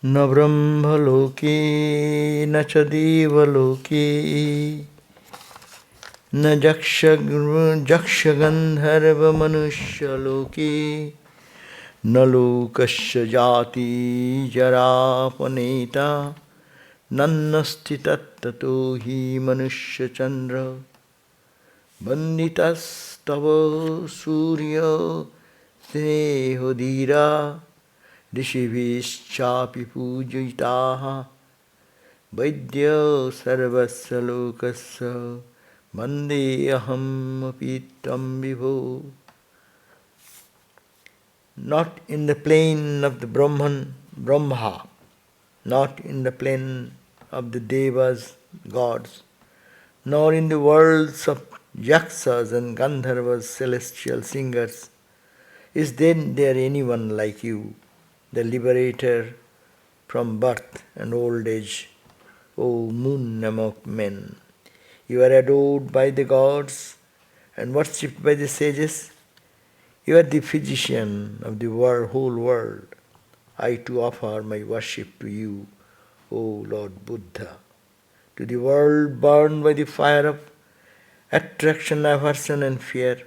न ब्रह्मलोके न च देवलोके न जक्षगन्धर्वमनुष्यलोके न लोकस्य जाति जरापनेता नन्नस्ति तत्ततो हि मनुष्यचन्द्र वन्दितस्तव सूर्य स्नेहोदीरा ऋषिभिश्चापि पूजिताः वैद्य सर्वस्य लोकस्य वन्देऽहमपि तं विभो. Not in the plane of the Brahma, not in the plane of the Devas, gods, nor in the worlds of Yakshas and Gandharvas, celestial singers, is then there anyone like you, the liberator from birth and old age, O moon among men. You are adored by the gods and worshipped by the sages. You are the physician of the whole world. I too offer my worship to you, O Lord Buddha. To the world burned by the fire of attraction, aversion and fear,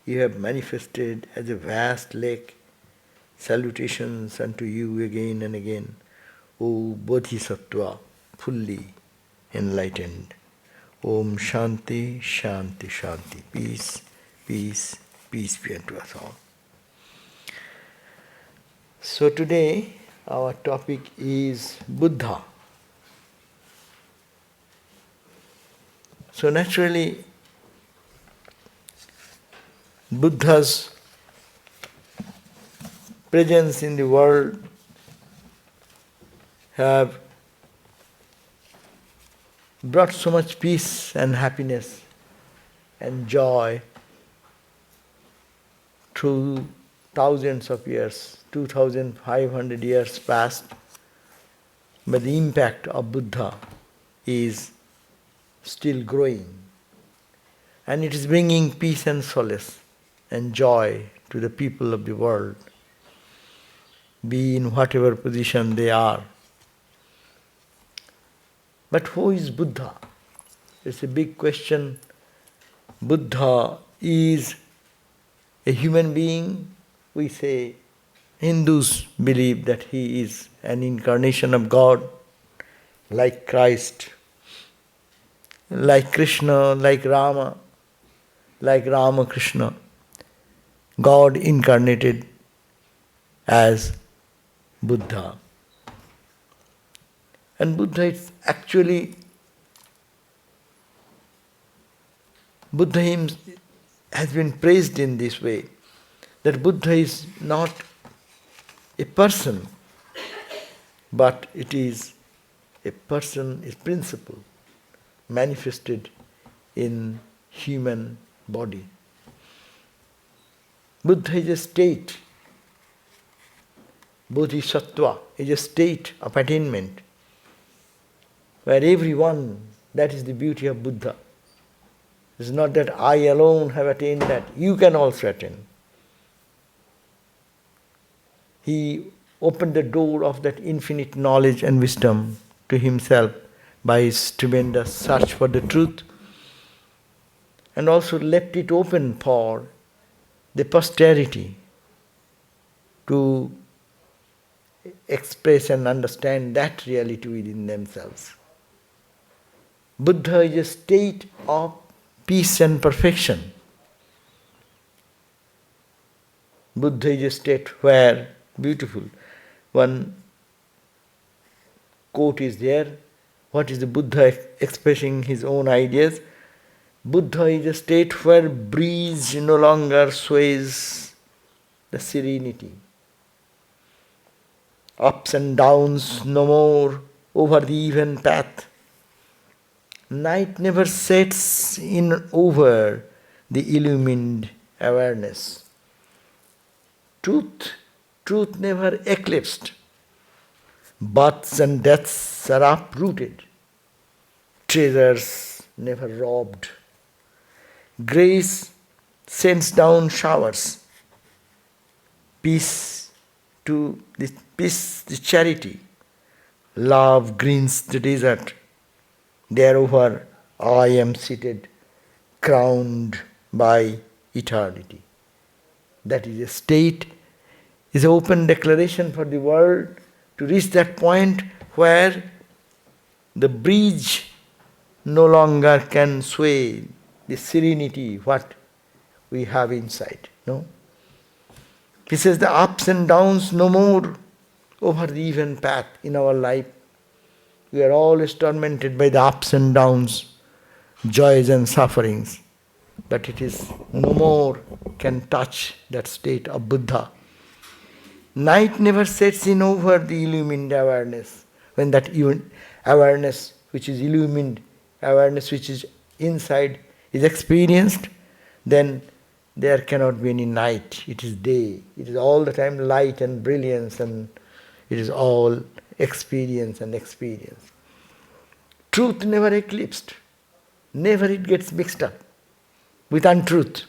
you have manifested as a vast lake. Salutations unto you again and again, O Bodhisattva, fully enlightened. Om Shanti, Shanti, Shanti. Peace, peace, peace be unto us all. So today our topic is Buddha. So naturally, Buddha's presence in the world have brought so much peace and happiness and joy through thousands of years, 2,500 years past. But the impact of Buddha is still growing, and it is bringing peace and solace and joy to the people of the world, be in whatever position they are. But who is Buddha? It's a big question. Buddha is a human being. We say Hindus believe that he is an incarnation of God, like Christ, like Krishna, like Rama, like Ramakrishna. God incarnated as Buddha. And Buddha is actually, Buddha has been praised in this way, that Buddha is not a person, but it is a person, a principle manifested in human body. Buddha is a state. Bodhisattva is a state of attainment, where everyone, that is the beauty of Buddha. It's not that I alone have attained that, you can also attain. He opened the door of that infinite knowledge and wisdom to himself by his tremendous search for the truth, and also left it open for the posterity to express and understand that reality within themselves. Buddha is a state of peace and perfection. Buddha is a state where, beautiful, one quote is there. What is the Buddha expressing his own ideas? Buddha is a state where breeze no longer sways the serenity. Ups and downs no more over the even path. Night never sets in over the illumined awareness. Truth never eclipsed. Births and deaths are uprooted. Treasures never robbed. Grace sends down showers. Peace to this peace, this charity. Love greens the desert. Thereover I am seated, crowned by eternity. That is a state, is an open declaration for the world to reach that point where the bridge no longer can sway the serenity what we have inside. No? He says the ups and downs no more over the even path in our life. We are always tormented by the ups and downs, joys and sufferings. But it is no more can touch that state of Buddha. Night never sets in over the illumined awareness. When that awareness which is illumined, awareness which is inside is experienced, then there cannot be any night. It is day. It is all the time light and brilliance, and it is all experience and experience. Truth never eclipsed. Never it gets mixed up with untruth.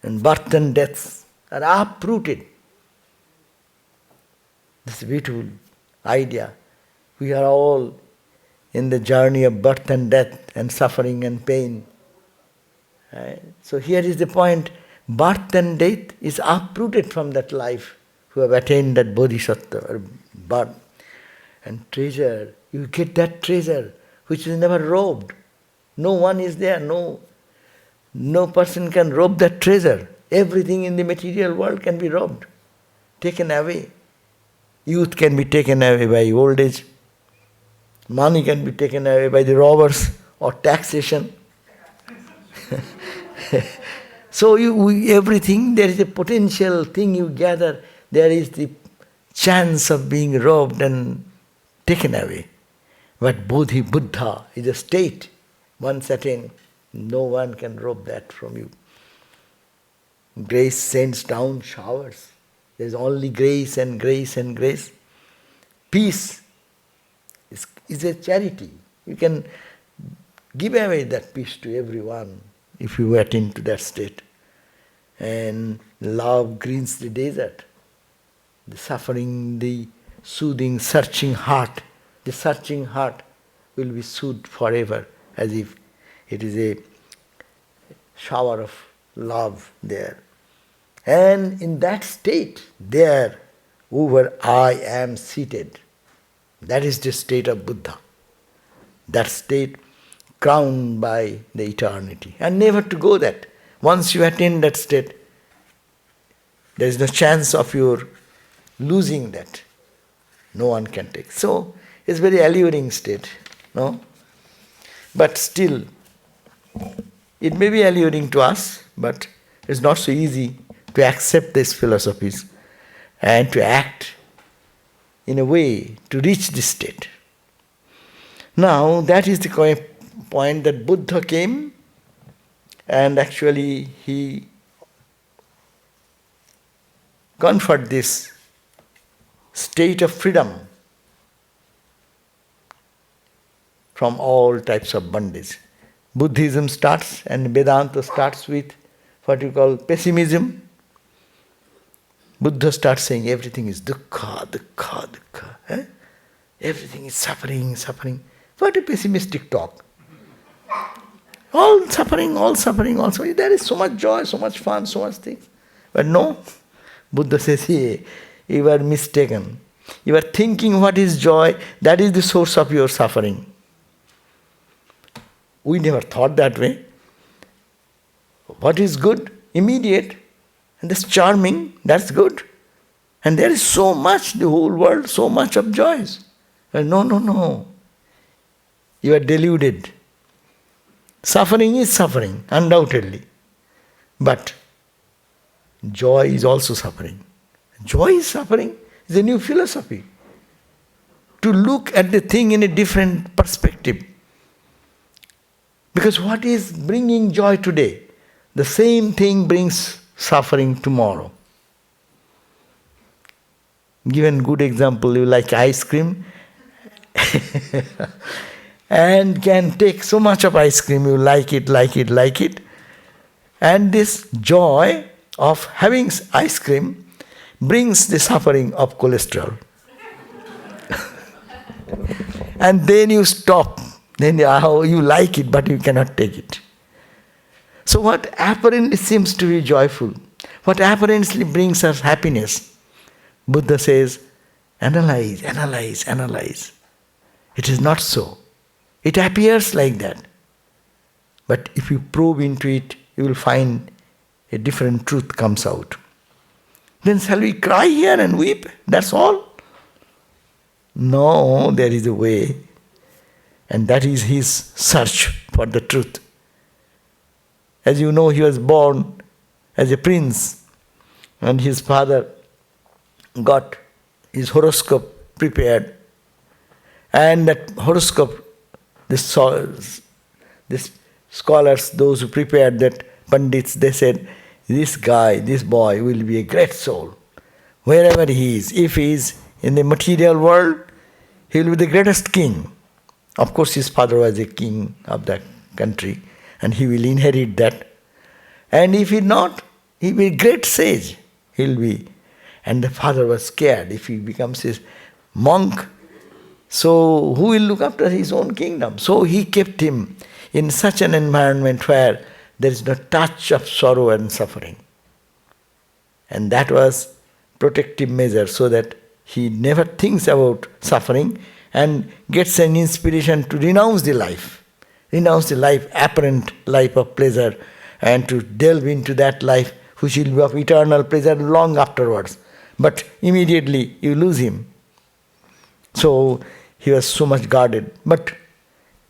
And birth and death are uprooted. This is a beautiful idea. We are all in the journey of birth and death and suffering and pain. Right? So here is the point. Birth and death is uprooted from that life who have attained that bodhisattva or birth. And treasure, you get that treasure which is never robbed. No one is there, no person can rob that treasure. Everything in the material world can be robbed, taken away. Youth can be taken away by old age. Money can be taken away by the robbers or taxation. So everything, there is a potential thing you gather, there is the chance of being robbed and taken away. But Bodhi Buddha is a state, once attained, no one can rob that from you. Grace sends down showers. There is only grace and grace and grace. Peace is a charity. You can give away that peace to everyone if you attain to that state. And love greens the desert. The suffering, the soothing, searching heart. The searching heart will be soothed forever, as if it is a shower of love there. And in that state, there, over I am seated. That is the state of Buddha. That state crowned by the eternity. And never to go that. Once you attain that state, there is no chance of your losing that. No one can take. So, it's a very alluring state. No? But still, it may be alluring to us, but it's not so easy to accept these philosophies and to act in a way to reach this state. Now, that is the point that Buddha came, and actually he conferred this state of freedom from all types of bondage. Buddhism starts and Vedanta starts with what you call pessimism. Buddha starts saying everything is dukkha, dukkha, dukkha. Eh? Everything is suffering, suffering. What a pessimistic talk. All suffering, all suffering, all suffering. There is so much joy, so much fun, so much things. But no, Buddha says, hey, you are mistaken. You are thinking what is joy, that is the source of your suffering. We never thought that way. What is good? Immediate. And that's charming, that's good. And there is so much, the whole world, so much of joys. No. You are deluded. Suffering is suffering, undoubtedly. But joy is also suffering. Joy is suffering is a new philosophy. To look at the thing in a different perspective. Because what is bringing joy today? The same thing brings suffering tomorrow. Given good example, you like ice cream and can take so much of ice cream, you like it. And this joy of having ice cream brings the suffering of cholesterol. And then you stop. Then you like it, but you cannot take it. So what apparently seems to be joyful, what apparently brings us happiness, Buddha says, analyze, analyze, analyze. It is not so. It appears like that. But if you probe into it, you will find a different truth comes out. Then shall we cry here and weep? That's all? No, there is a way. And that is his search for the truth. As you know, he was born as a prince, and his father got his horoscope prepared. And that horoscope, the scholars, those who prepared that, Pandits, they said, this guy, this boy will be a great soul. Wherever he is, if he is in the material world, he will be the greatest king. Of course, his father was a king of that country, and he will inherit that. And if he not, he will be a great sage. He will be. And the father was scared if he becomes a monk. So who will look after his own kingdom? So he kept him in such an environment where there is no touch of sorrow and suffering. And that was protective measure so that he never thinks about suffering and gets an inspiration to renounce the life, apparent life of pleasure, and to delve into that life which will be of eternal pleasure long afterwards. But immediately you lose him. So he was so much guarded. But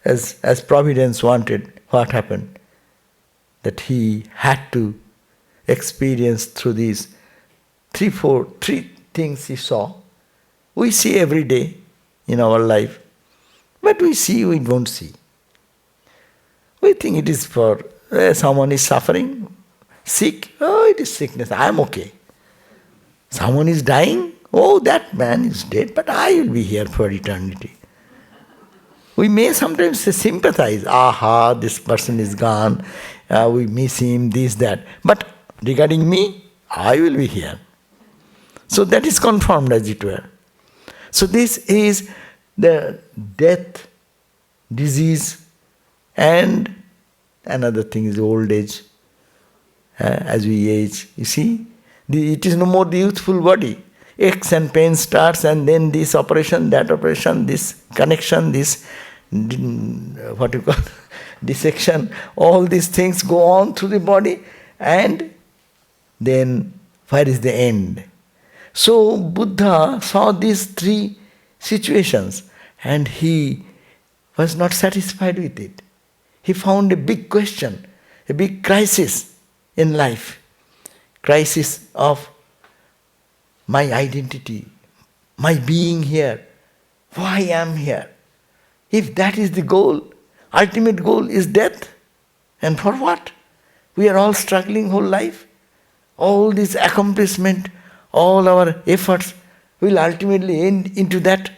as Providence wanted, what happened? That he had to experience through these three things he saw. We see every day in our life, but we don't see. We think it is for someone is suffering, sick, oh, it is sickness, I am okay. Someone is dying, oh, that man is dead, but I will be here for eternity. We may sometimes sympathize, aha, this person is gone, we miss him, this, that. But regarding me, I will be here. So that is confirmed, as it were. So this is the death, disease, and another thing is old age. As we age, you see, it is no more the youthful body. Aches and pain starts, and then this operation, that operation, this connection, this dissection, all these things go on through the body, and then where is the end? So Buddha saw these three situations, and he was not satisfied with it. He found a big question, a big crisis in life. Crisis of my identity, my being here, why I am here. If that is the goal, ultimate goal is death. And for what? We are all struggling whole life. All this accomplishment, all our efforts will ultimately end into that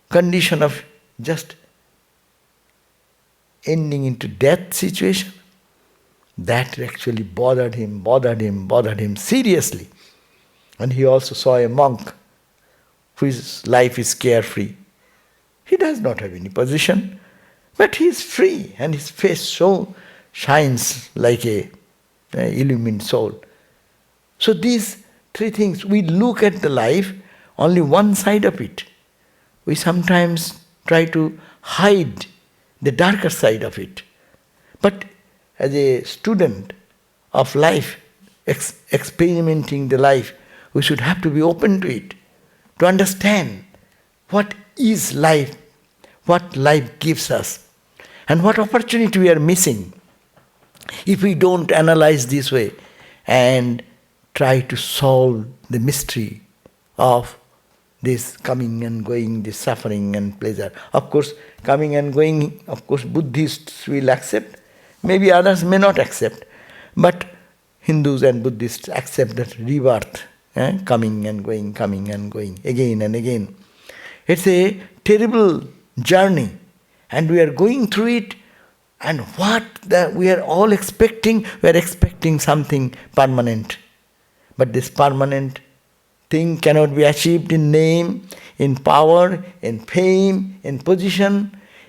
condition of just ending into death situation. That actually bothered him seriously. And he also saw a monk whose life is carefree. He does not have any position, but he is free, and his face so shines like a illumined soul. So these three things, we look at the life, only one side of it. We sometimes try to hide the darker side of it. But as a student of life, experimenting the life, we should have to be open to it, to understand what is life, what life gives us, and what opportunity we are missing if we don't analyze this way and try to solve the mystery of this coming and going, this suffering and pleasure. Of course, coming and going, of course, Buddhists will accept, maybe others may not accept, but Hindus and Buddhists accept that rebirth, coming and going, again and again. It's a terrible journey, and we are going through it, and what we are all expecting, we are expecting something permanent. But this permanent thing cannot be achieved in name, in power, in fame, in position,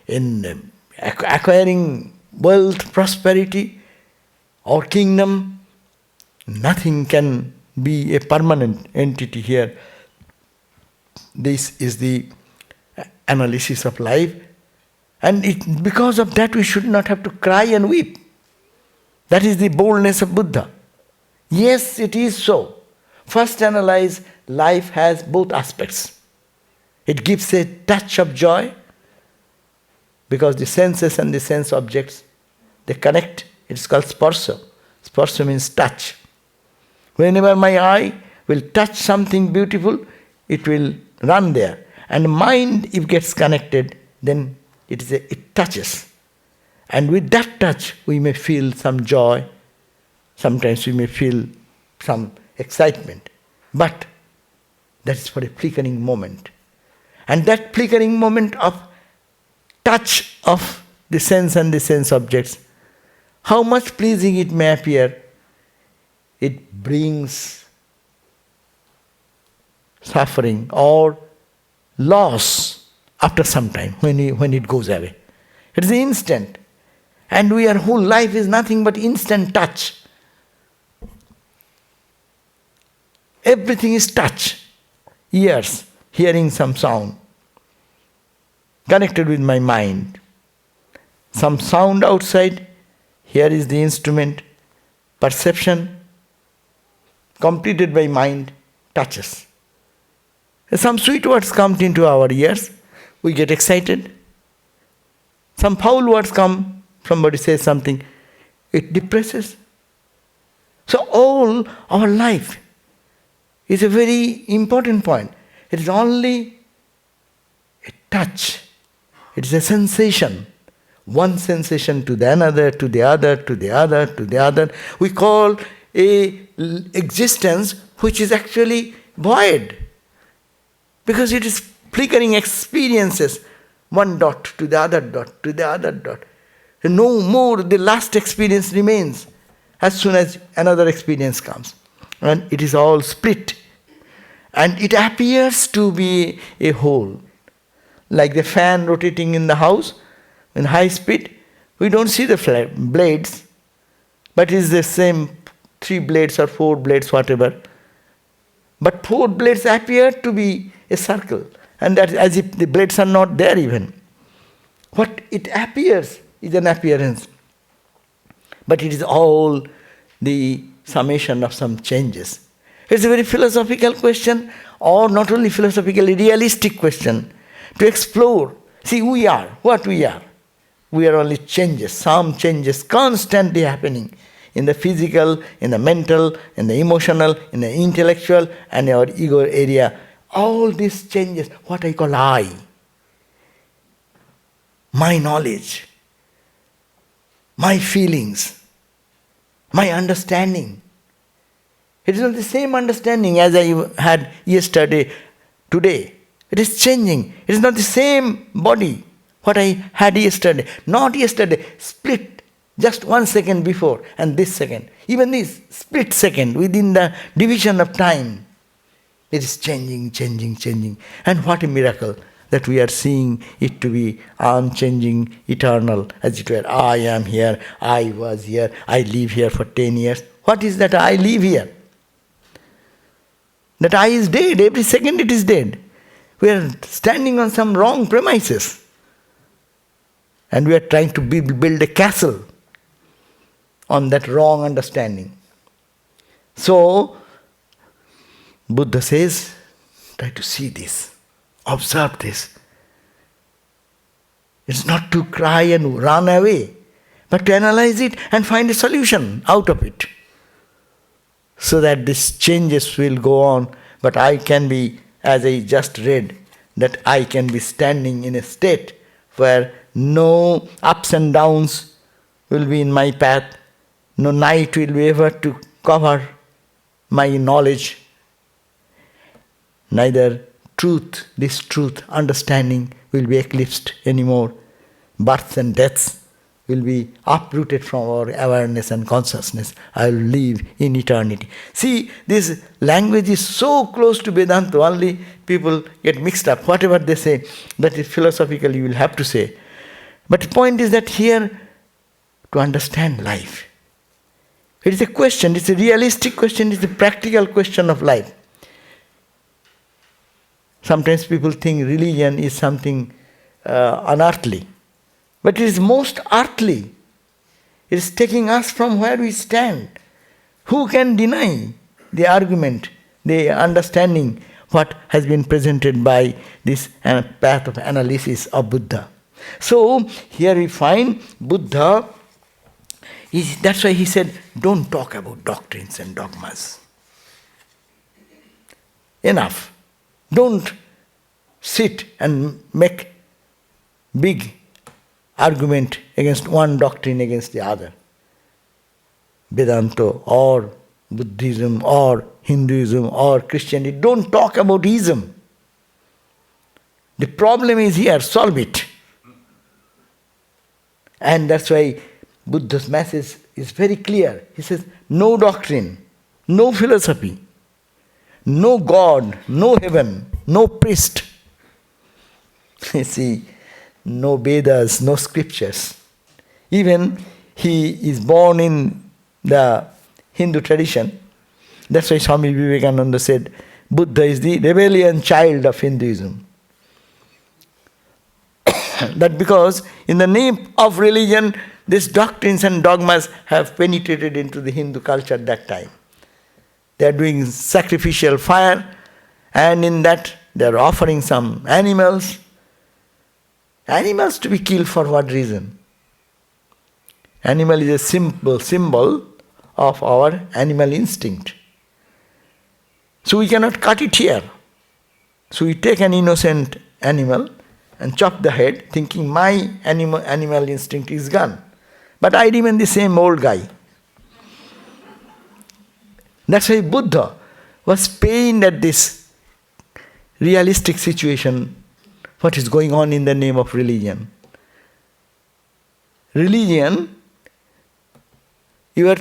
in acquiring wealth, prosperity, or kingdom. Nothing can be a permanent entity here. This is the analysis of life. And because of that we should not have to cry and weep. That is the boldness of Buddha. Yes, it is so. First analyze, life has both aspects. It gives a touch of joy because the senses and the sense objects, they connect. It's called sparsha. Sparsha means touch. Whenever my eye will touch something beautiful, it will run there. And mind, if it gets connected, then it touches. And with that touch, we may feel some joy. Sometimes we may feel some excitement. But that is for a flickering moment. And that flickering moment of touch of the sense and the sense objects, how much pleasing it may appear, it brings suffering or loss after some time when it goes away. It is instant. And our whole life is nothing but instant touch. Everything is touch. Ears, hearing some sound, connected with my mind. Some sound outside, here is the instrument. Perception, completed by mind, touches. Some sweet words come into our ears, we get excited. Some foul words come, somebody says something, it depresses. So all our life is a very important point. It is only a touch. It is a sensation. One sensation to the another, to the other, to the other, to the other. We call a existence which is actually void. Because it is flickering experiences, one dot to the other dot, to the other dot. No more the last experience remains as soon as another experience comes. And it is all split. And it appears to be a whole. Like the fan rotating in the house in high speed, we don't see the blades, but it is the same 3 blades or 4 blades, whatever. But 4 blades appear to be a circle, and that as if the blades are not there even. What it appears is an appearance, but it is all the summation of some changes. It's a very philosophical question, or not only philosophical, a realistic question to explore. See, we are what we are. We are only changes, some changes constantly happening in the physical, in the mental, in the emotional, in the intellectual, and our ego area. All these changes, what I call I, my knowledge, my feelings, my understanding. It is not the same understanding as I had yesterday, today. It is changing. It is not the same body, what I had yesterday. Not yesterday, split just 1 second before and this second. Even this split second within the division of time. It is changing, changing, changing. And what a miracle that we are seeing it to be unchanging, eternal, as it were. I am here, I was here, I live here for 10 years. What is that I live here? That I is dead, every second it is dead. We are standing on some wrong premises. And we are trying to build a castle on that wrong understanding. So, Buddha says, try to see this, observe this. It's not to cry and run away, but to analyze it and find a solution out of it. So that these changes will go on, but I can be, as I just read, that I can be standing in a state where no ups and downs will be in my path, no night will be ever to cover my knowledge, neither this truth, understanding will be eclipsed anymore. Births and deaths will be uprooted from our awareness and consciousness. I will live in eternity. See, this language is so close to Vedanta, only people get mixed up. Whatever they say, that is philosophical, you will have to say. But the point is that here, to understand life, it is a question, it's a realistic question, it's a practical question of life. Sometimes people think religion is something unearthly. But it is most earthly. It is taking us from where we stand. Who can deny the argument, the understanding what has been presented by this path of analysis of Buddha? So here we find Buddha, that's why he said, don't talk about doctrines and dogmas. Enough. Don't sit and make big argument against one doctrine against the other. Vedanta or Buddhism or Hinduism or Christianity. Don't talk about ism. The problem is here, solve it. And that's why Buddha's message is very clear. He says, no doctrine, no philosophy, no God, no heaven, no priest. You see, no Vedas, no scriptures. Even he is born in the Hindu tradition. That's why Swami Vivekananda said, Buddha is the rebellion child of Hinduism. That because in the name of religion, these doctrines and dogmas have penetrated into the Hindu culture at that time. They are doing sacrificial fire, and in that they are offering some animals. Animals to be killed for what reason? Animal is a symbol of our animal instinct. So we cannot cut it here. So we take an innocent animal and chop the head, thinking my animal instinct is gone. But I remain the same old guy. That's why Buddha was pained at this realistic situation, what is going on in the name of religion. Religion, you are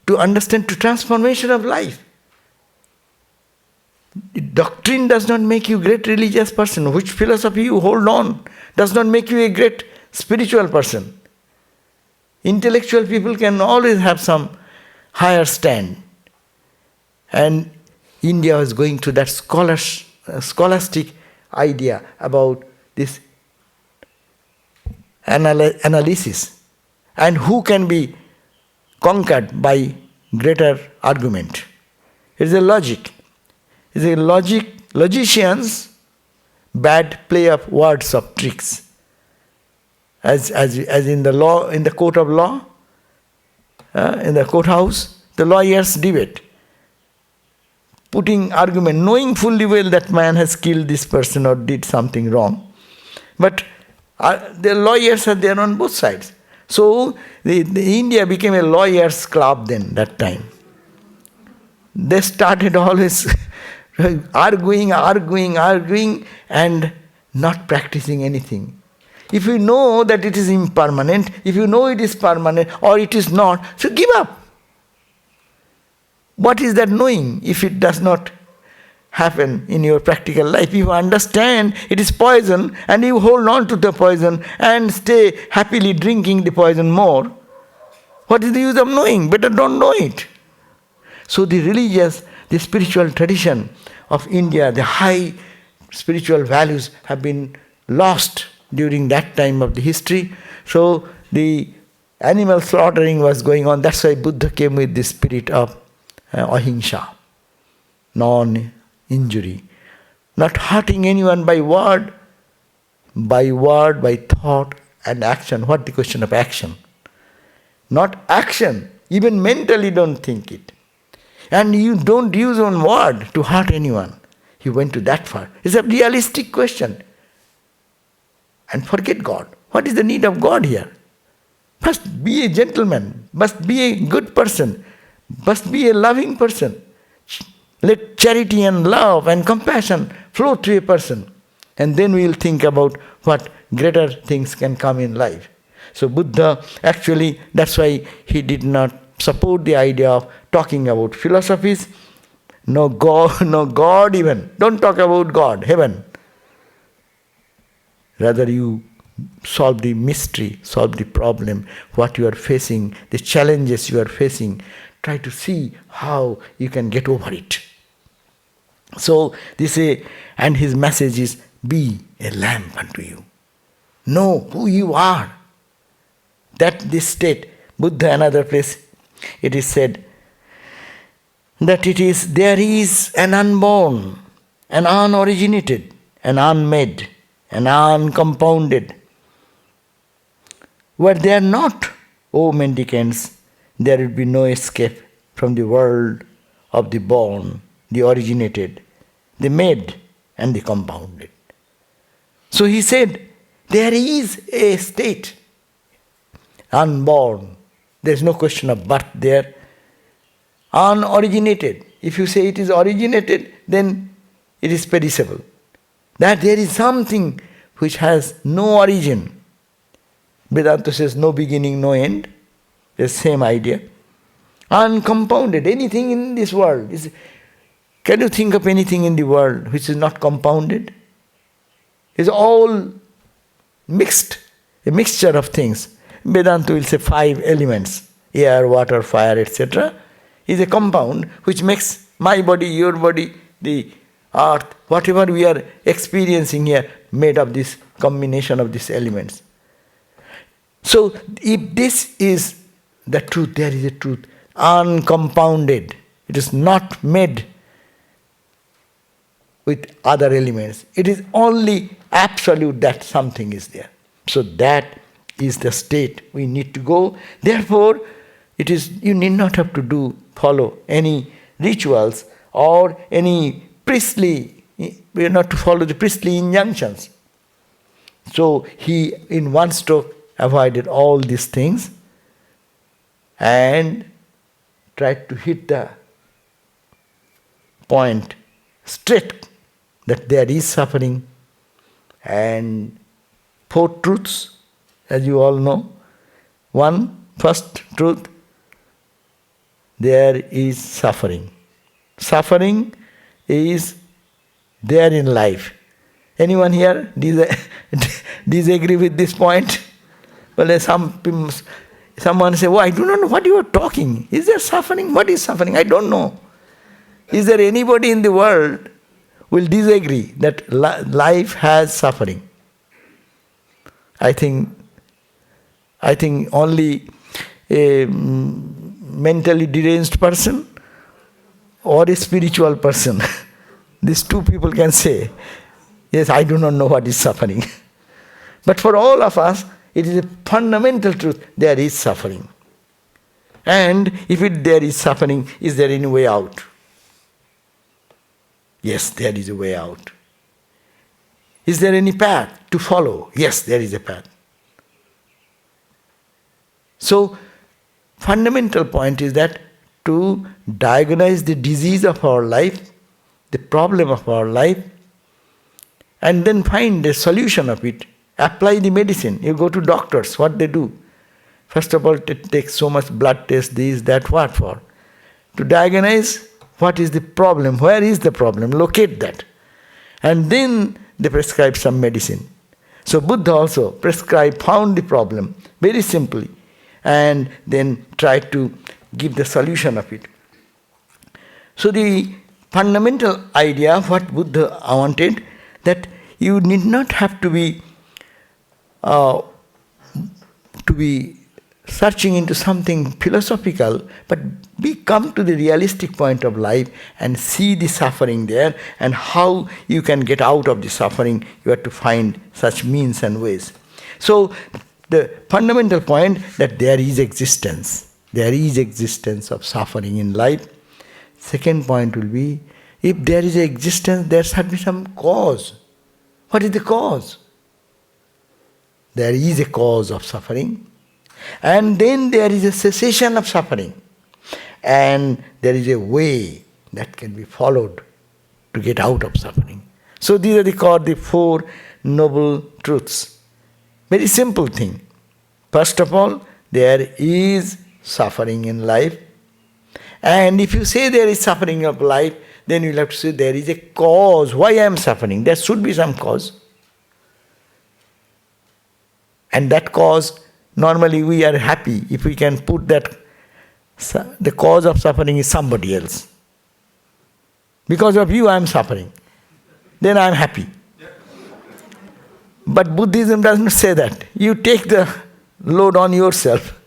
to understand the transformation of life. Doctrine does not make you a great religious person. Which philosophy you hold on does not make you a great spiritual person. Intellectual people can always have some higher stand. And India was going to that scholastic idea about this analysis. And who can be conquered by greater argument? It is a logic. It is a logicians, bad play of words of tricks. As in the law, in the court of law, in the courthouse, the lawyers debate. Putting argument, knowing fully well that man has killed this person or did something wrong. But the lawyers are there on both sides. So the India became a lawyers' club then, that time. They started always arguing and not practicing anything. If you know that it is impermanent, if you know it is permanent or it is not, so give up. What is that knowing if it does not happen in your practical life? If you understand it is poison and you hold on to the poison and stay happily drinking the poison more, what is the use of knowing? Better don't know it. So the religious, the spiritual tradition of India, the high spiritual values have been lost during that time of the history. So the animal slaughtering was going on. That's why Buddha came with the spirit of ahimsa, non-injury, not hurting anyone by word, by thought and action. What the question of action? Not action, even mentally don't think it. And you don't use one word to hurt anyone. He went to that far. It's a realistic question. And forget God. What is the need of God here? Must be a gentleman, must be a good person, must be a loving person. Let charity and love and compassion flow through a person. And then we will think about what greater things can come in life. So Buddha, actually, that's why he did not support the idea of talking about philosophies. No God, no God even. Don't talk about God, heaven. Rather you solve the mystery, solve the problem, what you are facing, the challenges you are facing. Try to see how you can get over it. So and his message is, be a lamp unto you. Know who you are. That this state, Buddha, another place, it is said that there is an unborn, an unoriginated, an unmade, an uncompounded. Were there not, O mendicants, there would be no escape from the world of the born, the originated, the made, and the compounded. So he said, there is a state, unborn. There is no question of birth there. Unoriginated. If you say it is originated, then it is perishable. That there is something which has no origin. Vedanta says no beginning, no end. The same idea. Uncompounded. Anything in this world. Can you think of anything in the world which is not compounded? It's all mixed. A mixture of things. Vedanta will say 5 elements. Air, water, fire, etc. Is a compound which makes my body, your body, the earth, whatever we are experiencing here, made of this combination of these elements. So, if this is the truth, there is a truth, uncompounded. It is not made with other elements. It is only absolute that something is there. So that is the state we need to go. Therefore, you need not have to follow any rituals or any priestly, we are not to follow the priestly injunctions. So he, in one stroke, avoided all these things and tried to hit the point straight that there is suffering. And 4 truths, as you all know. First truth, there is suffering. Suffering is there in life. Anyone here disagree with this point? Well, someone say, I do not know what you are talking. Is there suffering? What is suffering? I don't know. Is there anybody in the world will disagree that life has suffering? I think only a mentally deranged person or a spiritual person. These 2 people can say, yes, I do not know what is suffering. But for all of us, it is a fundamental truth, there is suffering. And if there is suffering, is there any way out? Yes, there is a way out. Is there any path to follow? Yes, there is a path. So, fundamental point is that to diagnose the disease of our life, the problem of our life, and then find a solution of it, apply the medicine. You go to doctors, what they do? First of all, it takes so much blood test, this, that, what for? To diagnose what is the problem, where is the problem, locate that. And then they prescribe some medicine. So Buddha also found the problem very simply, and then tried to give the solution of it. So the fundamental idea of what Buddha wanted, that you need not have to be searching into something philosophical, but come to the realistic point of life and see the suffering there and how you can get out of the suffering. You have to find such means and ways. So the fundamental point that there is existence of suffering in life. Second point will be, if there is existence, there should be some cause. What is the cause? There is a cause of suffering. And then there is a cessation of suffering. And there is a way that can be followed to get out of suffering. So these are called the 4 noble truths. Very simple thing. First of all, there is suffering in life. And if you say there is suffering of life, then you'll have to say there is a cause. Why I am suffering? There should be some cause. And that cause, normally we are happy if we can put that the cause of suffering is somebody else. Because of you I am suffering. Then I am happy. But Buddhism does not say that. You take the load on yourself.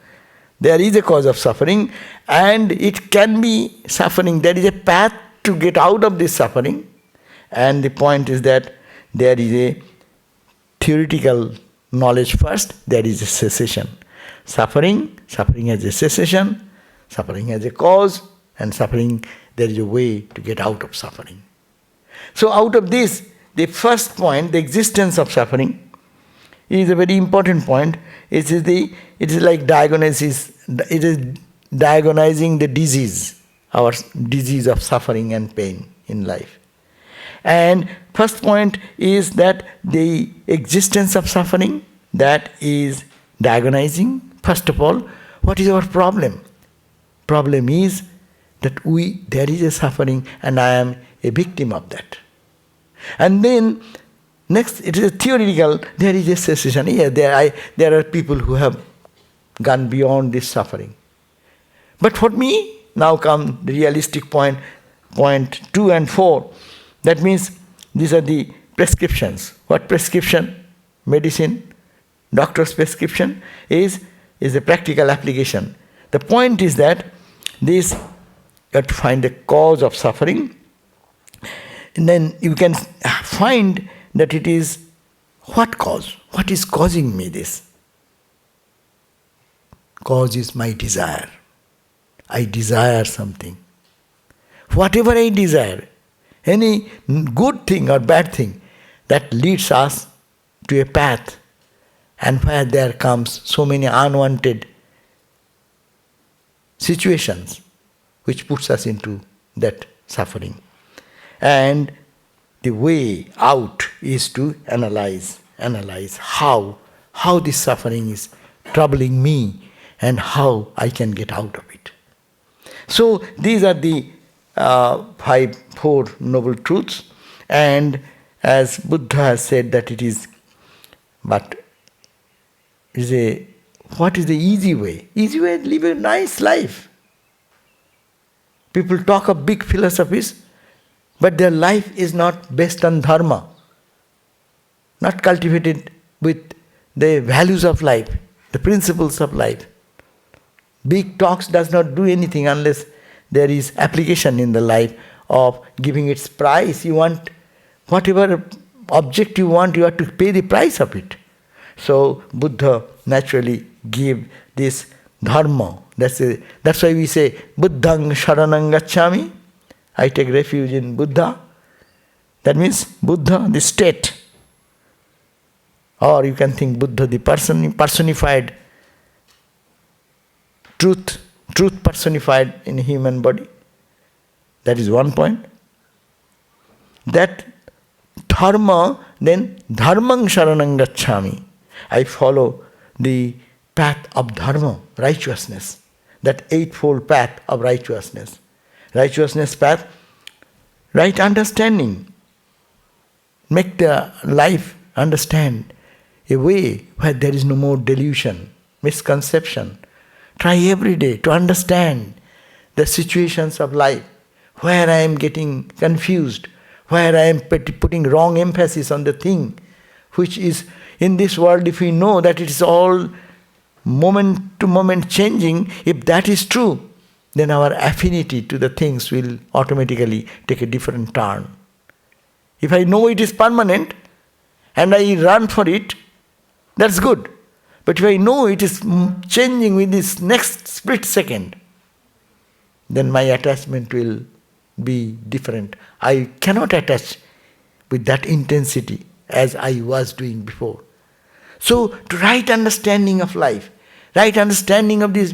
There is a cause of suffering, and it can be suffering. There is a path to get out of this suffering. And the point is that there is a theoretical knowledge first, there is a cessation. Suffering has a cessation, suffering has a cause, and suffering, there is a way to get out of suffering. So out of this, the first point, the existence of suffering, is a very important point. It is like diagnosis. It is diagnosing the disease, our disease of suffering and pain in life. And first point is that the existence of suffering, that is diagnosing. First of all, what is our problem? Problem is that there is a suffering and I am a victim of that. And then next, it is a theoretical, there is a cessation. Yeah, there are people who have gone beyond this suffering. But for me, now come the realistic point 2 and 4. That means these are the prescriptions. What prescription? Medicine, doctor's prescription is a practical application. The point is that this, you have to find the cause of suffering, and then you can find that it is what cause? What is causing me this? Cause is my desire. I desire something. Whatever I desire, any good thing or bad thing, that leads us to a path, and where there comes so many unwanted situations which puts us into that suffering. And the way out is to analyze how this suffering is troubling me and how I can get out of it. So these are the 4 noble truths, and as Buddha has said that it is, but what is the easy way? Easy way to live a nice life. People talk of big philosophies, but their life is not based on dharma, not cultivated with the values of life, the principles of life. Big talks does not do anything unless there is application in the life of giving its price. You want whatever object you want, you have to pay the price of it. So Buddha naturally gave this dharma. That's why we say Buddhang Sharanang Gacchami. I take refuge in Buddha. That means Buddha, the state. Or you can think Buddha, the personified truth personified in human body. That is one point. That dharma, then dharmang sharanang gacchami. I follow the path of dharma, righteousness. That eightfold path of righteousness. Righteousness path, right understanding. Make the life understand a way where there is no more delusion, misconception. Try every day to understand the situations of life, where I am getting confused, where I am putting wrong emphasis on the thing, which is in this world, if we know that it is all moment to moment changing, if that is true, then our affinity to the things will automatically take a different turn. If I know it is permanent and I run for it, that's good. But if I know it is changing with this next split second, then my attachment will be different. I cannot attach with that intensity as I was doing before. So, to right understanding of life, right understanding of these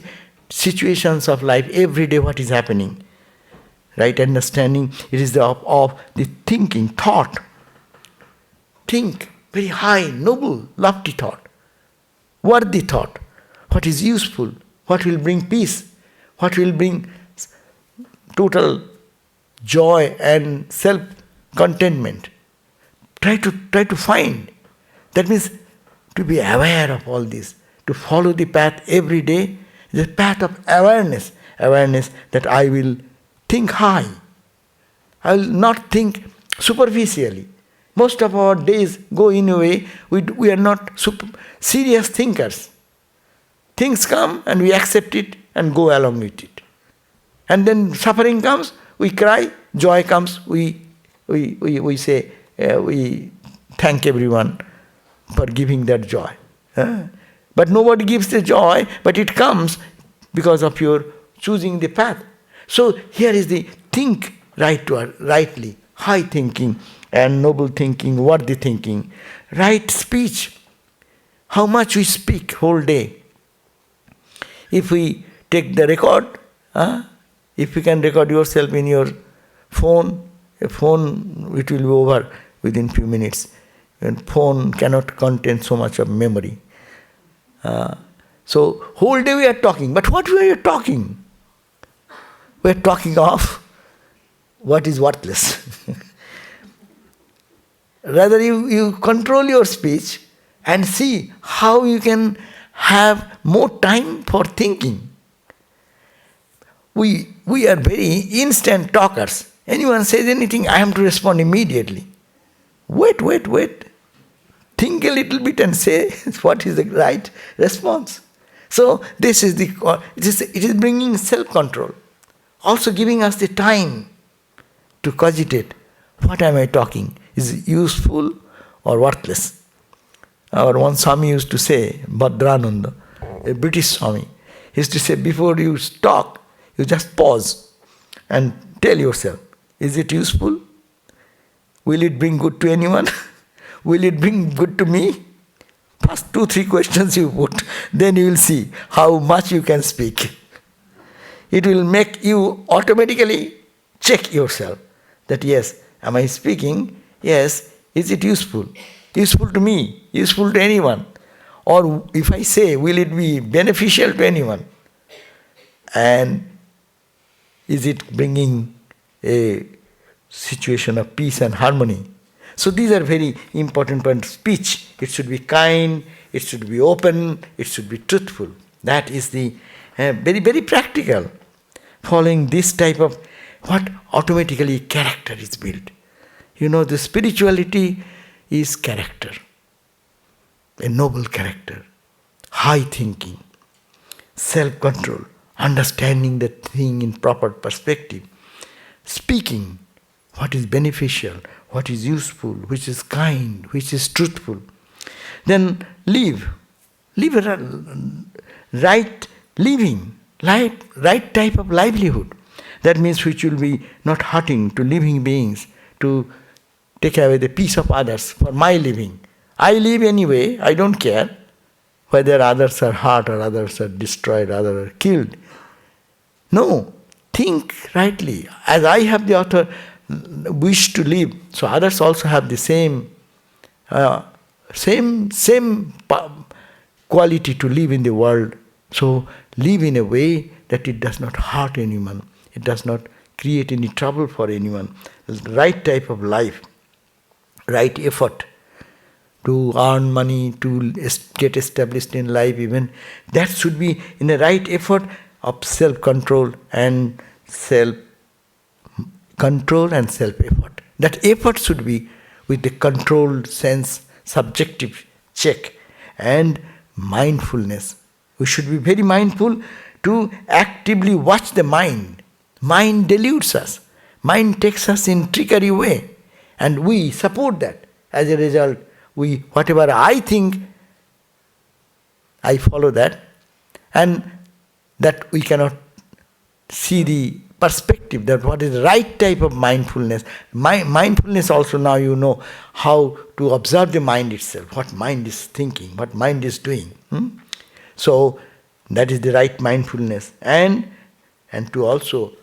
situations of life, every day what is happening, right understanding, it is of the thinking, thought. Think very high, noble, lofty thought, worthy thought. what is useful, what will bring peace, what will bring total joy and self-contentment. Try to find. That means to be aware of all this, to follow the path every day, the path of awareness. Awareness that I will think high. I will not think superficially. Most of our days go in a way we are not serious thinkers. Things come and we accept it and go along with it. And then suffering comes, we cry. Joy comes, we say, we thank everyone for giving that joy. But nobody gives the joy, but it comes because of your choosing the path. So here is the think rightly, high thinking and noble thinking, worthy thinking, right speech. How much we speak whole day. If we take the record, if you can record yourself in your phone, a phone, it will be over within few minutes. And phone cannot contain so much of memory. So whole day we are talking, but what were you talking? We are talking of what is worthless. Rather you control your speech and see how you can have more time for thinking. We are very instant talkers. Anyone says anything, I have to respond immediately. Wait. Think a little bit and say what is the right response. So this is it is bringing self-control. Also giving us the time to cogitate. What am I talking? Is it useful or worthless? Our one Swami used to say, Bhadrananda, a British Swami, he used to say, before you talk, you just pause and tell yourself, is it useful? Will it bring good to anyone? Will it bring good to me? First 2-3 questions you put, then you will see how much you can speak. It will make you automatically check yourself that yes, am I speaking? Yes, is it useful? Useful to me, useful to anyone. Or if I say, will it be beneficial to anyone? And is it bringing a situation of peace and harmony? So these are very important points. Speech, it should be kind, it should be open, it should be truthful. That is the very, very practical. Following this type of what automatically character is built. The spirituality is character. A noble character. High thinking. Self-control. Understanding the thing in proper perspective. Speaking what is beneficial, what is useful, which is kind, which is truthful. Then live a right living, right type of livelihood. That means which will be not hurting to living beings, to take away the peace of others for my living. I live anyway, I don't care whether others are hurt or others are destroyed, others are killed. No, think rightly. As I have the wish to live, so others also have the same quality to live in the world. So live in a way that it does not hurt anyone. It does not create any trouble for anyone. The right type of life, right effort to earn money, to get established in life even, that should be in a right effort of self-control and self-effort. That effort should be with the controlled sense, subjective check and mindfulness. We should be very mindful to actively watch the mind. Mind deludes us. Mind takes us in trickery way. And we support that. As a result, whatever I think, I follow that. And that we cannot see the perspective that what is the right type of mindfulness. Mindfulness also now you know how to observe the mind itself, what mind is thinking, what mind is doing. So that is the right mindfulness. And to also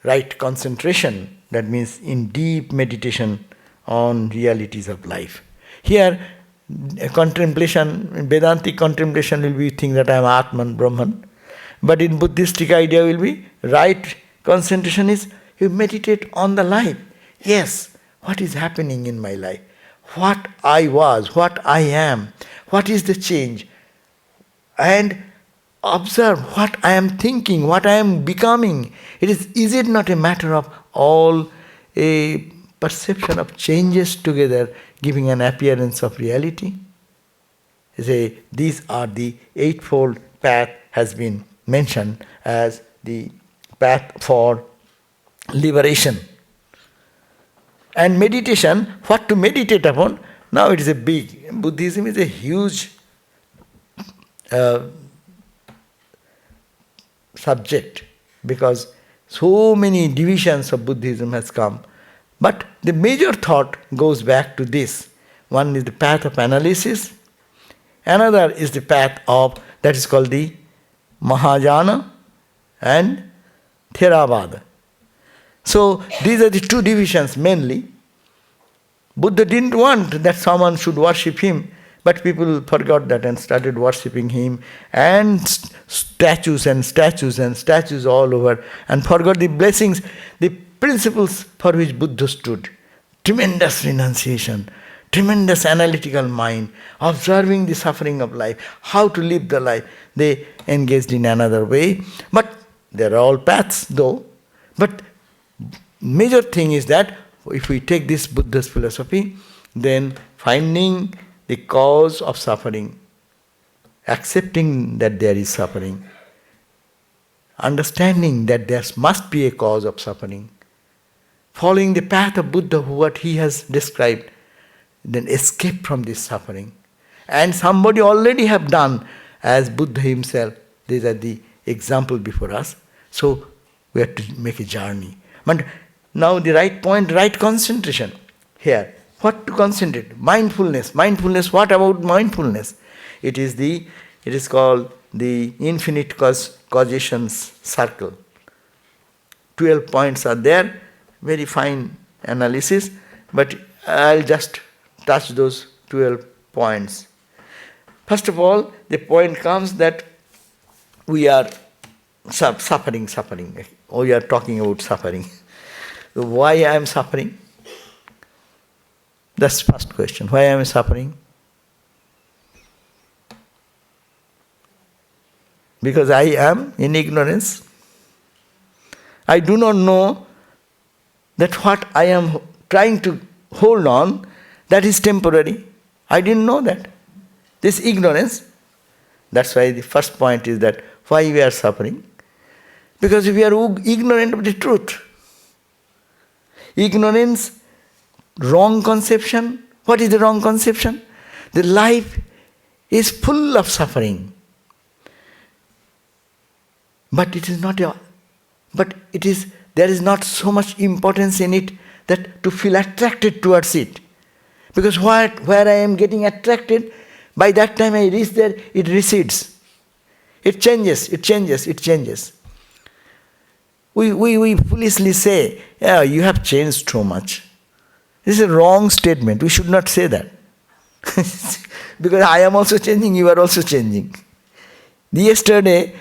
right concentration, that means in deep meditation on realities of life. Here contemplation, in Vedantic contemplation will be think that I am Atman, Brahman. But in Buddhistic idea will be, right concentration is you meditate on the life. Yes, what is happening in my life? What I was, what I am, what is the change? And observe what I am thinking, what I am becoming. Is it not a matter of all a perception of changes together giving an appearance of reality? Say, these are the eightfold path has been mentioned as the path for liberation. And meditation, what to meditate upon? Now it is a big, Buddhism is a huge subject because so many divisions of Buddhism has come. But the major thought goes back to this. One is the path of analysis, another is the path of, that is called the Mahayana and Theravada. So these are the two divisions mainly. Buddha didn't want that someone should worship him, but people forgot that and started worshipping him, and statues and statues and statues all over, and forgot the blessings, the principles for which Buddha stood. Tremendous renunciation, tremendous analytical mind, observing the suffering of life, how to live the life. They engaged in another way. But they are all paths though. But major thing is that if we take this Buddha's philosophy, then finding the cause of suffering, accepting that there is suffering, understanding that there must be a cause of suffering, following the path of Buddha, what he has described, then escape from this suffering. And somebody already have done as Buddha himself. These are the example before us. So we have to make a journey. But now the right point, right concentration. Here, what to concentrate? Mindfulness. Mindfulness, what about mindfulness? It is called the infinite causation circle. 12 points are there, very fine analysis, but I'll just touch those 12 points. First of all, the point comes that we are suffering. We are talking about suffering. Why I am suffering? That's the first question. Why am I suffering? Because I am in ignorance. I do not know that what I am trying to hold on, that is temporary. I didn't know that. This ignorance, that's why the first point is that why we are suffering. Because we are ignorant of the truth. Ignorance, wrong conception. What is the wrong conception? The life is full of suffering. But it is not there is not so much importance in it that to feel attracted towards it. Because where I am getting attracted, by that time I reach there, it recedes. It changes. We foolishly say, yeah, you have changed so much. This is a wrong statement. We should not say that. Because I am also changing, you are also changing. Yesterday,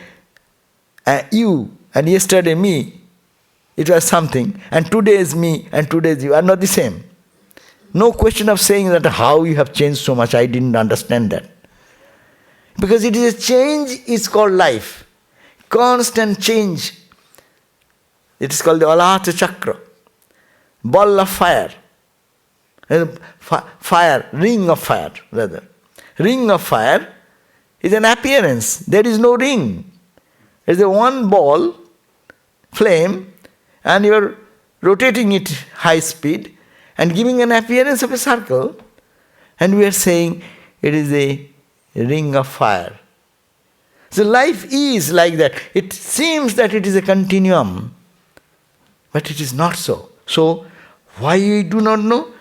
you and yesterday me, it was something, and today is me and today is you are not the same. No question of saying that how you have changed so much, I didn't understand that. Because it is a change, it's called life. Constant change. It is called the Alahata Chakra. Ball of fire. Fire, ring of fire rather. Ring of fire is an appearance. There is no ring. There is a one ball, flame, and you are rotating it high speed and giving an appearance of a circle, and we are saying it is a ring of fire. So life is like that. It seems that it is a continuum, but it is not so. So why we do not know?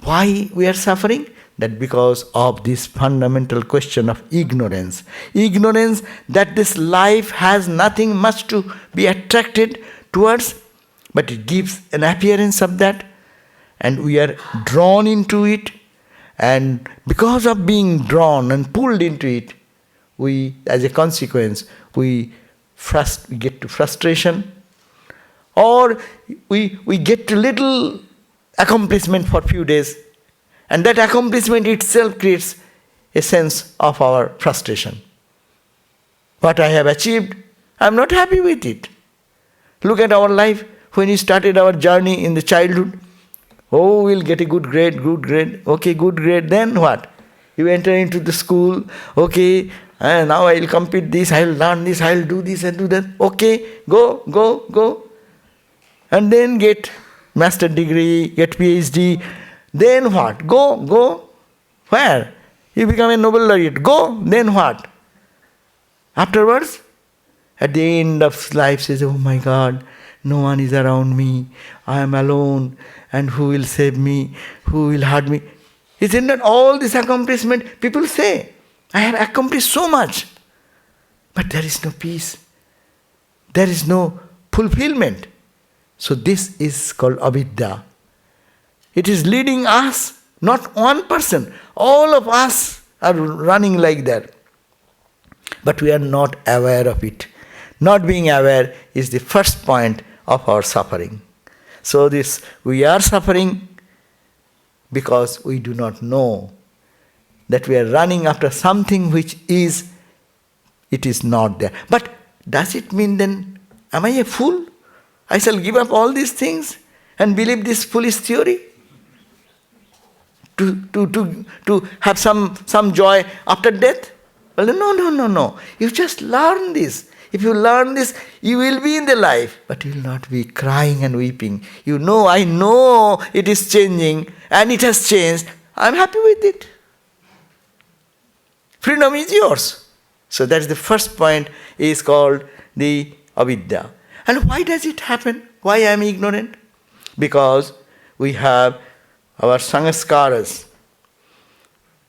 Why we are suffering? That because of this fundamental question of ignorance. Ignorance that this life has nothing much to be attracted towards, but it gives an appearance of that, and we are drawn into it, And because of being drawn and pulled into it, we, as a consequence, we get to frustration, or we get to little accomplishment for few days, and that accomplishment itself creates a sense of our frustration. What I have achieved, I am not happy with it. Look at our life when we started our journey in the childhood. Oh, we'll get a good grade. Okay, good grade. Then what? You enter into the school. Okay, now I will complete this, I will learn this, I will do this and do that. Okay, go. And then get master degree, get PhD. Then what? Go. Where? You become a Nobel laureate. Go. Then what? Afterwards, at the end of life, says, oh my God, no one is around me. I am alone. And who will save me? Who will hurt me? Isn't that all this accomplishment? People say, I have accomplished so much. But there is no peace. There is no fulfillment. So this is called avidya. It is leading us, not one person. All of us are running like that. But we are not aware of it. Not being aware is the first point of our suffering. So we are suffering because we do not know that we are running after something which it is not there. But does it mean then, am I a fool? I shall give up all these things and believe this foolish theory? To have some joy after death? Well, no. You just learn this. If you learn this, you will be in the life, but you will not be crying and weeping. I know it is changing and it has changed. I am happy with it. Freedom is yours. So that is the first point, is called the avidya. And why does it happen? Why I am ignorant? Because we have our sanskaras.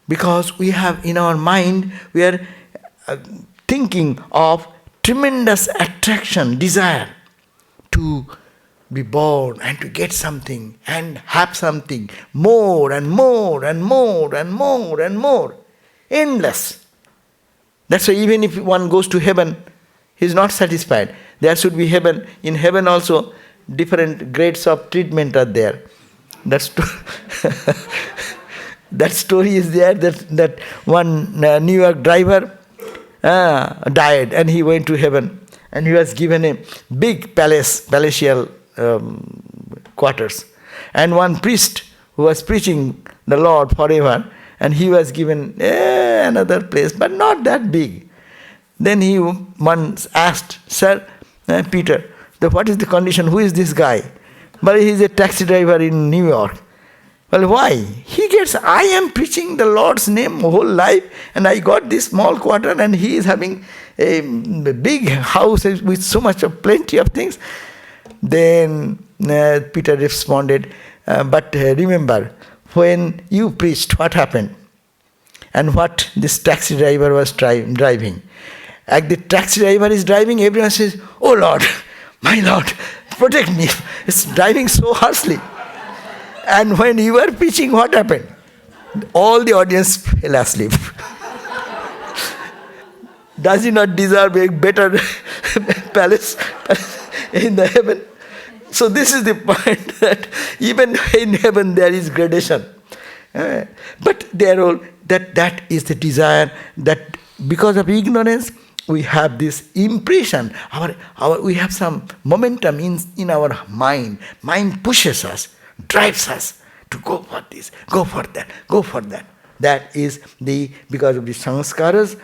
Because we have in our mind, we are thinking of tremendous attraction, desire to be born and to get something and have something more and more and more and more and more. Endless. That's why even if one goes to heaven, he is not satisfied. There should be heaven. In heaven also, different grades of treatment are there. That story is there, that one New York driver died and he went to heaven, and he was given a big palatial quarters, and one priest who was preaching the Lord forever, and he was given another place, but not that big. Then he once asked, Sir, Peter, what is the condition? Who is this guy? But he is a taxi driver in New York. Well, why? I am preaching the Lord's name whole life, and I got this small quarter, and he is having a big house with so much of plenty of things. Then Peter responded, but remember, when you preached, what happened? And what this taxi driver was driving. As the taxi driver is driving, everyone says, oh Lord, my Lord, protect me. It's driving so harshly. And when you were preaching, what happened? All the audience fell asleep. Does he not deserve a better palace in the heaven? So this is the point, that even in heaven there is gradation. But that is the desire, that because of ignorance we have this impression. We have some momentum in our mind. Mind pushes us, drives us to go for this, go for that. That is because of the sanskaras,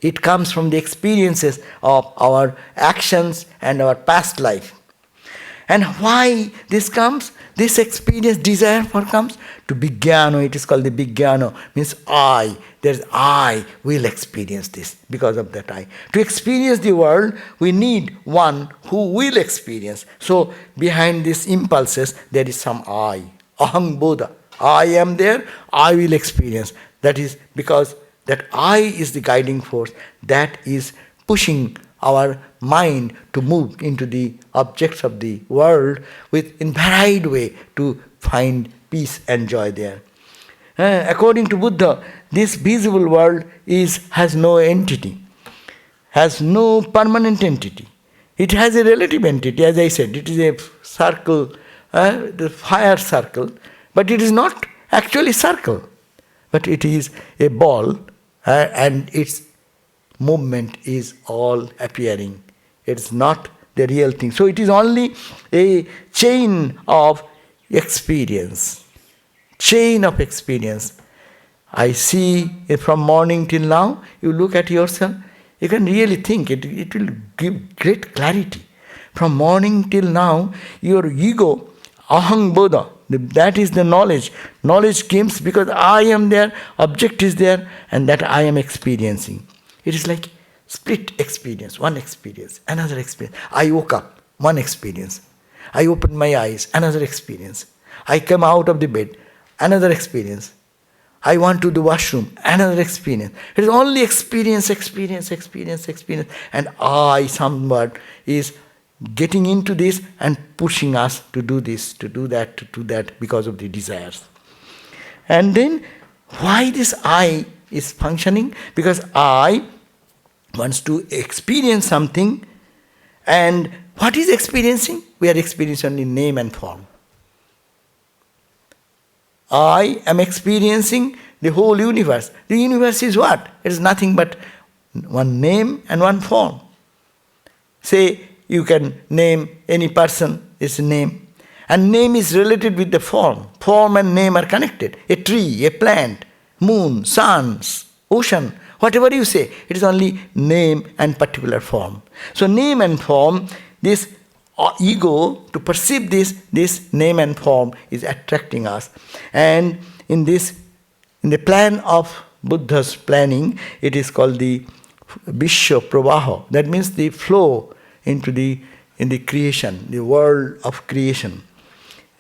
it comes from the experiences of our actions and our past life. And why this comes? This experience, desire for comes to Vijnana. It is called the Vijnana. Means I will experience this because of that I. To experience the world, we need one who will experience. So behind these impulses, there is some I. Aham Bodha. I am there, I will experience. That is because that I is the guiding force that is pushing our mind to move into the objects of the world in varied way to find peace and joy there. According to Buddha, this visible world has no entity, has no permanent entity. It has a relative entity, as I said. It is a circle, the fire circle, but it is not actually circle, but it is a ball, and its movement is all appearing. It's not the real thing. So it is only a chain of experience. Chain of experience. I see from morning till now, you look at yourself, you can really think, it will give great clarity. From morning till now, your ego, aham bodha, that is the knowledge. Knowledge comes because I am there, object is there, and that I am experiencing. It is like split experience, one experience, another experience. I woke up, one experience. I opened my eyes, another experience. I come out of the bed, another experience. I want to the washroom, another experience. It is only experience. And I, somewhat, is getting into this and pushing us to do this, to do that because of the desires. And then, why this I is functioning? Because I wants to experience something, and what is experiencing? We are experiencing only name and form. I am experiencing the whole universe. The universe is what? It is nothing but one name and one form. Say, you can name any person, it's a name. And name is related with the form. Form and name are connected. A tree, a plant, moon, suns, ocean, whatever you say, it is only name and particular form. So name and form, this ego, to perceive this name and form is attracting us. And in the plan of Buddha's planning, it is called the Vishwa Pravaha. That means the flow in the creation, the world of creation.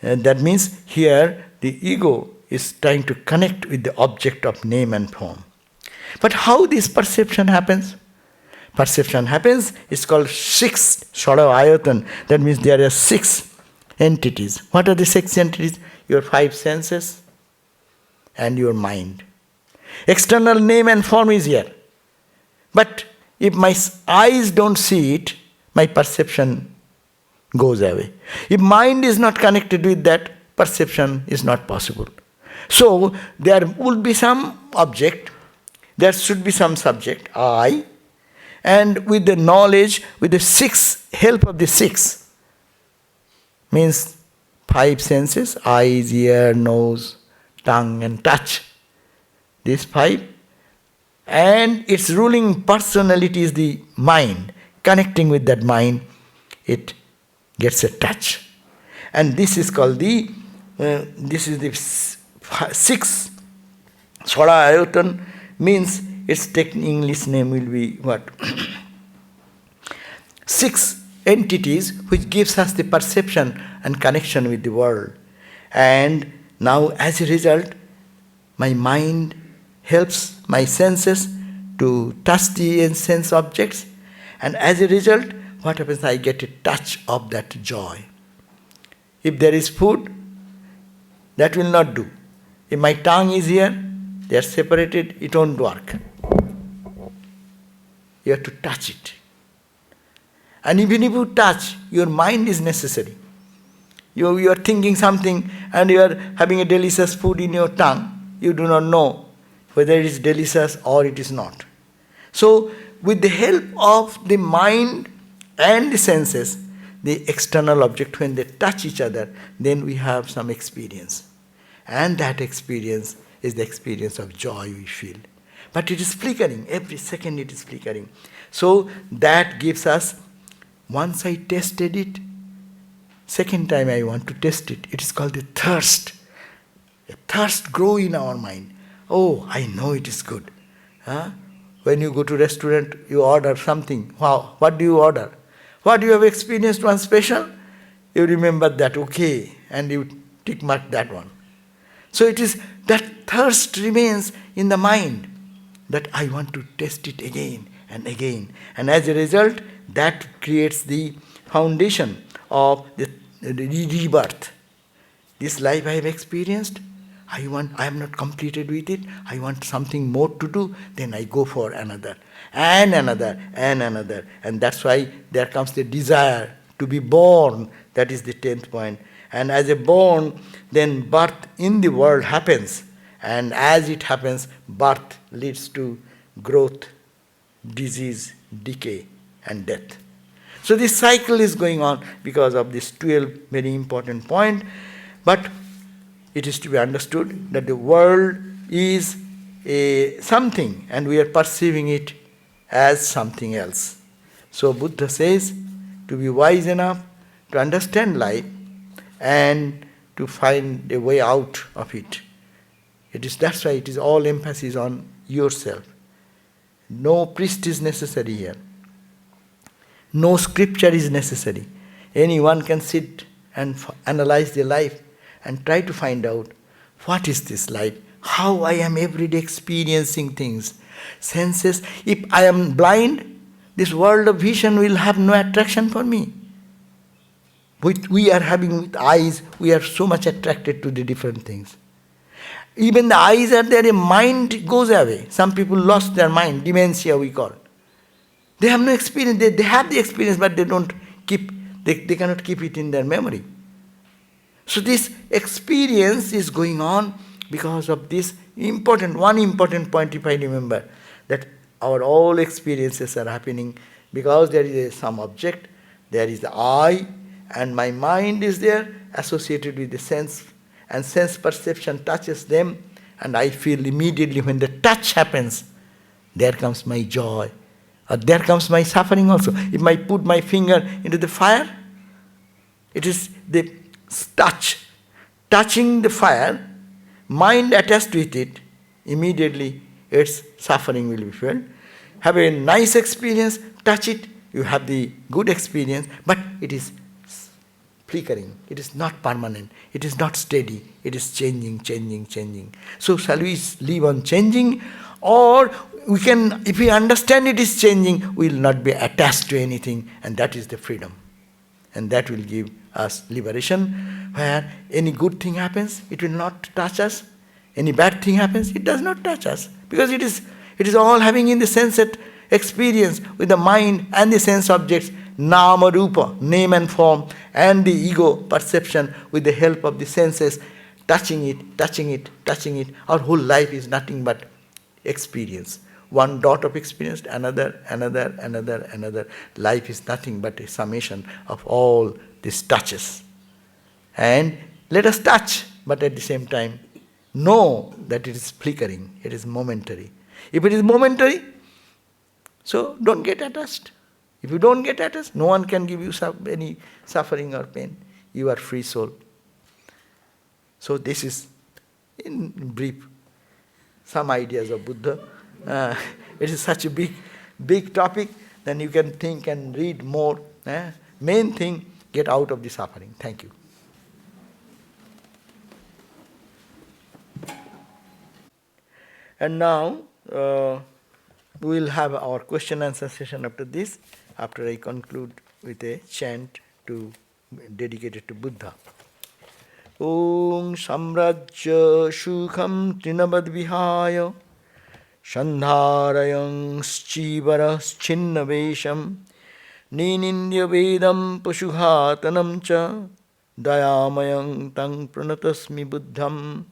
That means here the ego is trying to connect with the object of name and form. But how this perception happens? Perception happens, it's called six ayatan. That means there are 6 entities. What are the 6 entities? Your 5 senses and your mind. External name and form is here. But if my eyes don't see it, my perception goes away. If mind is not connected with that, perception is not possible. So there will be some object, there should be some subject, I, and with the knowledge, with the help of the 6, means 5 senses, eyes, ear, nose, tongue and touch. These 5. And its ruling personality is the mind. Connecting with that mind, it gets a touch. And this is called the 6 Ayatan, means its English name will be what? 6 entities which gives us the perception and connection with the world. And now as a result, my mind helps my senses to touch the sense objects, and as a result, what happens? I get a touch of that joy. If there is food, that will not do. If my tongue is here, they are separated, it won't work. You have to touch it. And even if you touch, your mind is necessary. You are thinking something and you are having a delicious food in your tongue. You do not know whether it is delicious or it is not. So, with the help of the mind and the senses, the external object, when they touch each other, then we have some experience. And that experience is the experience of joy we feel. But it is flickering. Every second it is flickering. So that gives us, once I tested it, second time I want to test it. It is called the thirst. A thirst grows in our mind. Oh, I know it is good. When you go to restaurant, you order something. Wow, what do you order? What you have experienced one special? You remember that, okay, and you tick mark that one. So it is that thirst remains in the mind, that I want to test it again and again. And as a result, that creates the foundation of the rebirth. This life I have experienced, I am not completed with it, I want something more to do, then I go for another, and another, and another. And that's why there comes the desire to be born. That is the 10th point. And as a born, then birth in the world happens. And as it happens, birth leads to growth, disease, decay, and death. So this cycle is going on because of this 12 very important point. But it is to be understood that the world is a something and we are perceiving it as something else. So Buddha says to be wise enough to understand life and to find a way out of it. That's why it is all emphasis on yourself. No priest is necessary here. No scripture is necessary. Anyone can sit and analyze their life and try to find out what is this life, how I am every day experiencing things. Senses, if I am blind, this world of vision will have no attraction for me. We are having with eyes, we are so much attracted to the different things. Even the eyes are there, a mind goes away. Some people lost their mind, dementia we call. They have no experience, they have the experience but they cannot keep it in their memory. So this experience is going on because of this one important point if I remember, that our all experiences are happening because there is some object, there is the eye, and my mind is there associated with the sense, and sense perception touches them, and I feel immediately when the touch happens, there comes my joy, or there comes my suffering also. If I put my finger into the fire, it is the touching the fire, mind attached with it, immediately its suffering will be felt. Have a nice experience, touch it, you have the good experience, but it is flickering, it is not permanent, it is not steady, it is changing. So shall we live on changing, or we can, if we understand it is changing, we will not be attached to anything, and that is the freedom. And that will give us liberation, where any good thing happens, it will not touch us. Any bad thing happens, it does not touch us. Because it is all having in the sense experience with the mind and the sense objects, nama rupa, name and form, and the ego perception with the help of the senses, touching it. Our whole life is nothing but experience. One dot of experience, another. Life is nothing but a summation of all these touches. And let us touch, but at the same time, know that it is flickering, it is momentary. If it is momentary, so don't get attached. If you don't get attached, no one can give you any suffering or pain. You are free soul. So this is, in brief, some ideas of Buddha. It is such a big topic, then you can think and read more. Main thing, get out of the suffering. Thank you. And now, we will have our question answer session after this, after I conclude with a chant dedicated to Buddha. Om Samrajya Shukham Trinavad Vihaya Shandharayang Schivara Chinnavesham Ninindya Vedam Pashuhatanam Cha Dayamayang Tang Pranatasmi Buddham.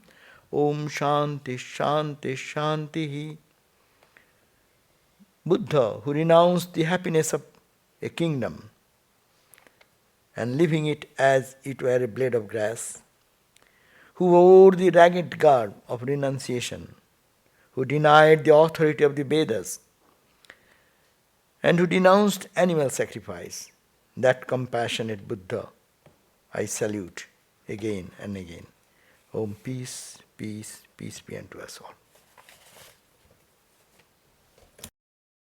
Om Shanti Shanti Shanti. Buddha, who renounced the happiness of a kingdom and living it as it were a blade of grass, who wore the ragged garb of renunciation, who denied the authority of the Vedas, and who denounced animal sacrifice, that compassionate Buddha I salute again and again. Om, peace, peace, peace be unto us all.